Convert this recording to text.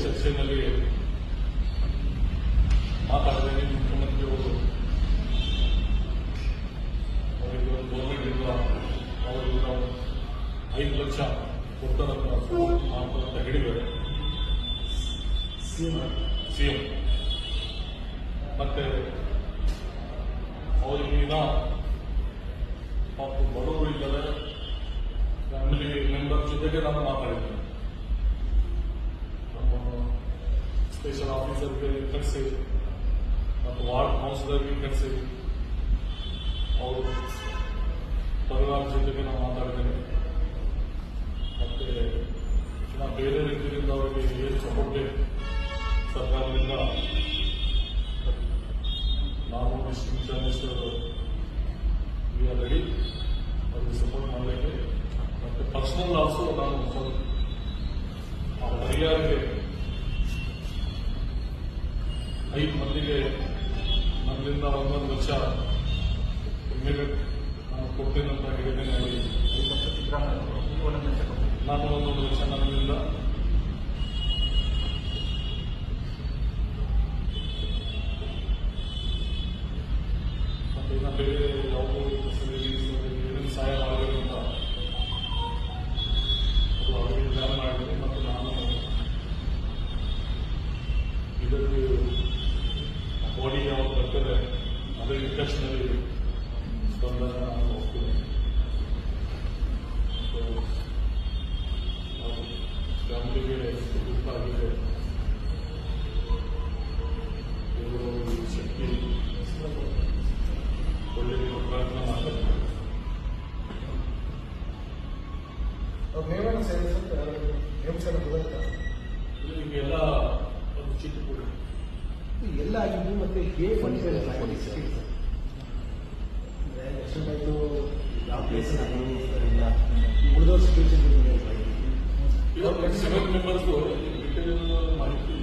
ಚರ್ಚೆಯಲ್ಲಿ ಮಾತಾಡಿದ್ದೇನೆ. ಮುಖ್ಯಮಂತ್ರಿಯವರು ಅವರಿಗೆ ಒಂದು ಗೌರ್ಮೆಂಟಿಂದ ಅವರಿಗೆ 5 ಲಕ್ಷ ಕೊಡ್ತಾರಂತ ಅಂತ ಹೇಳಿದ್ದಾರೆ ಸಿಎಂ. ಮತ್ತೆ ಅವರಿಗಿನ ಬಡವರು ಇದ್ದಾರೆ, ಫ್ಯಾಮಿಲಿ ಮೆಂಬರ್ ಜೊತೆಗೆ ನಾನು ಮಾತಾಡಿದ್ದೇನೆ. ನಮ್ಮ ಸ್ಪೆಷಲ್ ಆಫೀಸರ್ಗೆ ಕರೆಸಿ ಮತ್ತು ವಾರ್ಡ್ ಕೌನ್ಸಿಲರ್ಗೆ ಕರೆಸಿ ಅವರು ಪರಿವಾರ ಜೊತೆಗೆ ನಾವು ಮಾತಾಡಿದ್ದೇನೆ. ಮತ್ತೆ ನಾವು ಬೇರೆ ರೀತಿಯಿಂದ ಅವರಿಗೆ ಏನು ಸಪೋರ್ಟ್ ಸರ್ಕಾರದಿಂದ ನಾವು ಡಿಸ್ಟ್ರಿಕ್ಟ್ ಮಿನಿಸ್ಟರ್ ರೆಡಿ ಅವರಿಗೆ ಸಪೋರ್ಟ್ ಮಾಡಲಿಕ್ಕೆ. ಮತ್ತೆ ಪರ್ಸನಲ್ ಆಲ್ಸೋ ನಾನು ಆ ಪರಿಹಾರಕ್ಕೆ 5 ಮಂದಿಗೆ ನನ್ನಿಂದ 1 ಲಕ್ಷ ಇಮಿಡಿಯೇಟ್ ನಾನು ಕೊಡ್ತೇನೆ ಅಂತ ಹೇಳಿದ್ದೇನೆ. ನಾನು 1 ಲಕ್ಷ ನನ್ನಿಂದ ಮತ್ತೆ ಇನ್ನು ಬೇರೆ ಯಾವುದೋ ಫೆಸಿಲಿಟೀಸ್ ಏನೇನು ಸಹಾಯ ಮಾಡಬೇಕು ಅಂತ ಅದು ಅವರಿಗೆ ಪ್ಲಾನ್ ಮಾಡಿದ್ದೀನಿ. ಮತ್ತು ನಾನು ಇದಕ್ಕೆ ಬಾಡಿ ಯಾವಾಗ ಬರ್ತದೆ ಅದೇ ರಿಕ್ವೆಸ್ಟ್ನಲ್ಲಿ ಸ್ಪಂದನ ನಾನು ಹೋಗ್ತೀನಿ. ಫ್ಯಾಮಿಲಿಗೆ ದುಃಖ ಆಗಿದೆ, ಇವರು ಶಕ್ತಿ ಒಳ್ಳೆಯ ಪ್ರಯತ್ನ ಮಾಡ್ತಾರೆ. ಈಗೆಲ್ಲ ಒಂದು ಚಿಕ್ಕ ಕೂಡ ಎಲ್ಲ ಆಗಿದ್ದು ಮತ್ತೆ ಯಾವ ಪ್ಲೇಸ್ ಉಳಿದವ್ರ ಸಿಚುವೇಶನ್ 7 ಮೆಂಬರ್ಸ್ ಮಾಹಿತಿ